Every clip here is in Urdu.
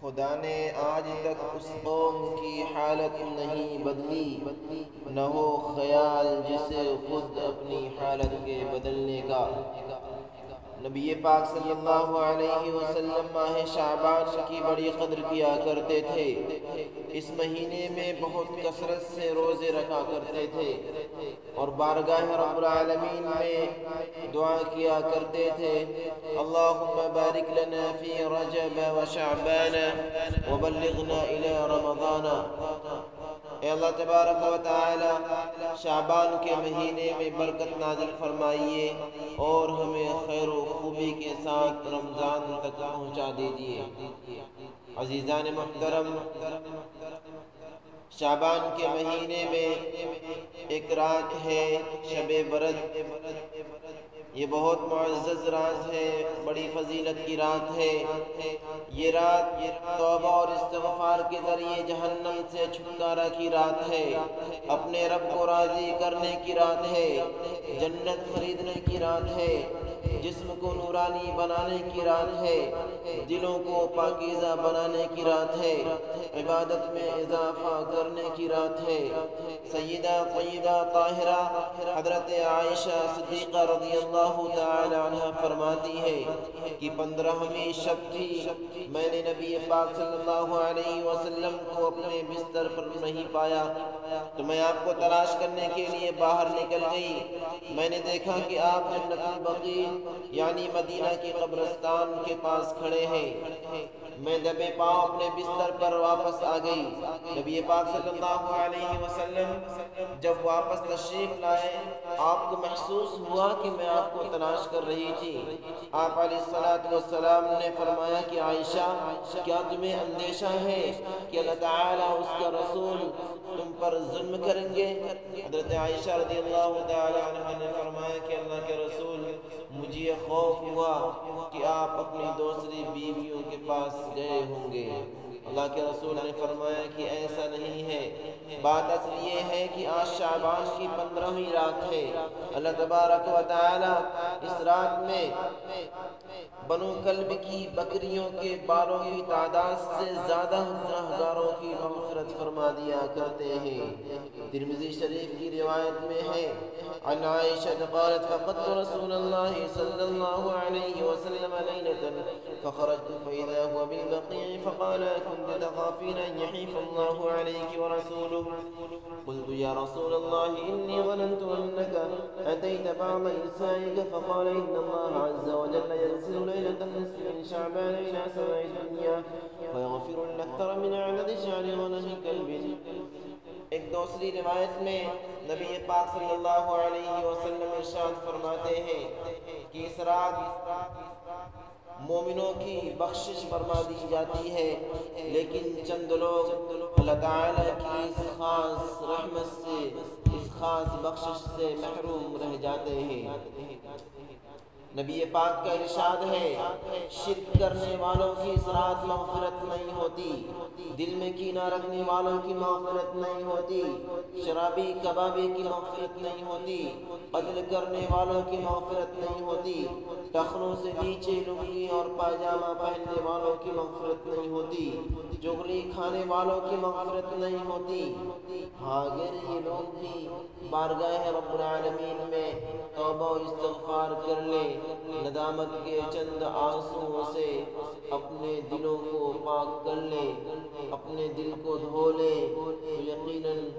خدا نے آج تک اس قوم کی حالت نہیں بدلی، نہ ہو خیال جسے خود اپنی حالت کے بدلنے کا۔ نبی پاک صلی اللہ علیہ وسلم ماہ شعبان کی بڑی قدر کیا کرتے تھے۔ اس مہینے میں بہت کثرت سے روزے رکھا کرتے تھے اور بارگاہ رب العالمین میں دعا کیا کرتے تھے، اللہم بارک لنا فی رجب و شعبان وبلغنا الی رمضان۔ اے اللہ تبارک و تعالی شعبان کے مہینے میں برکت نازل فرمائیے اور ہمیں خیر و خوبی کے ساتھ رمضان تک پہنچا دیجیے۔ عزیزان محترم، شعبان کے مہینے میں ایک رات ہے شب برد۔ یہ بہت معزز رات ہے، بڑی فضیلت کی رات ہے۔ یہ رات توبہ اور استغفار کے ذریعے جہنم سے چھٹکارا کی رات ہے، اپنے رب کو راضی کرنے کی رات ہے، جنت خریدنے کی رات ہے، جسم کو نورانی بنانے کی رات ہے، دلوں کو پاکیزہ بنانے کی رات ہے، عبادت میں اضافہ کرنے کی رات ہے۔ سیدہ طیبہ طاہرہ حضرت عائشہ صدیقہ رضی اللہ تعالی عنہ فرماتی ہے کہ 15ویں شب تھی، میں نے نبی پاک صلی اللہ علیہ وسلم کو اپنے بستر پر نہیں پایا تو میں آپ کو تلاش کرنے کے لیے باہر نکل گئی۔ میں نے دیکھا کہ آپ جنت البقیع یعنی مدینہ کے قبرستان کے پاس کھڑے ہیں۔ میں دبے پاؤں اپنے بستر پر واپس آ گئی۔ نبی پاک صلی اللہ علیہ وسلم جب واپس تشریف لائے، آپ کو محسوس ہوا کہ میں آپ کو تلاش کر رہی تھی۔ آپ علیہ السلام نے فرمایا کہ عائشہ، کیا تمہیں اندیشہ ہے کہ اللہ تعالیٰ اس کا رسول تم پر ظلم کریں گے؟ حضرت عائشہ رضی اللہ تعالی عنہ نے فرمایا کہ اللہ کے رسول، مجھے خوف ہوا کہ آپ اپنی دوسری بیویوں کے پاس گئے ہوں گے۔ اللہ کے رسول نے فرمایا کہ ایسا نہیں ہے، بات اصل یہ ہے کہ آج شعبان کی 15ویں رات ہے۔ اللہ تبارک و تعالی اس رات میں بنو کلب کی بکریوں کے بالوں کی تعداد سے زیادہ گناہگاروں کی مغفرت فرما دیا کرتے ہیں۔ ترمذی شریف کی روایت میں ہے، عن عائشہ قالت فقدت رسول اللہ صلی اللہ علیہ وسلم لیلة فخرجت فإذا هو بالبقيع فقال كنت تخافين أن يحيف الله عليك ورسوله؟ قلت يا رسول الله إني ظننت أنك أتيت بعض نسائك فقال إن الله عز وجل ينزل ليلة النصف من شعبان إلى سماء الدنيا فيغفر الأكثر من عدد شعر غنم كلب۔ ایک دوسری روایت میں نبی پاک صلی اللہ علیہ وسلم ارشاد فرماتے ہیں کہ اس رات مومنوں کی بخشش فرما دی جاتی ہے، لیکن چند لوگ اللہ تعالیٰ کی اس خاص رحمت سے، اس خاص بخشش سے محروم رہ جاتے ہیں۔ نبی پاک کا ارشاد ہے، شرک کرنے والوں کی اس رات مغفرت نہیں ہوتی، دل میں کینہ رکھنے والوں کی مغفرت نہیں ہوتی، شرابی کبابی کی مغفرت نہیں ہوتی، قتل کرنے والوں کی مغفرت نہیں ہوتی، ٹخنوں سے نیچے لنگی اور پاجامہ پہننے والوں کی مغفرت نہیں ہوتی، چغلی کھانے والوں کی مغفرت نہیں ہوتی۔ ہاں، اگر یہ لوگ بھی بارگاہ رب العالمین میں توبہ و استغفار کر لیں، ندامت کے چند آنسوؤں سے اپنے دلوں کو پاک کر لیں، اپنے دل کو دھو لیں، تو یقیناً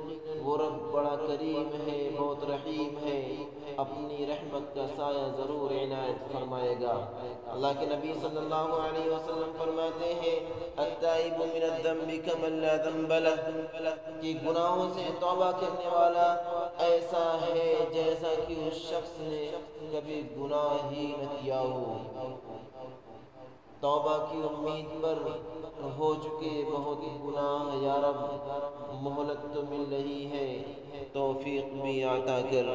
وہ رب بڑا کریم ہے، بہت رحیم ہے، اپنی رحمت کا سایہ ضرور عنایت فرمائے گا۔ اللہ کے نبی صلی اللہ علیہ وسلم فرماتے ہیں، التائب من الذنب کمن لا ذنب لہ، کہ گناہوں سے توبہ کرنے والا ایسا ہے جیسا کہ اس شخص نے کبھی گناہ ہی نہ کیا ہو۔ توبہ کی امید پر ہو چکے بہت گناہ، یا رب مہلت تو مل رہی ہے، توفیق بھی عطا کر۔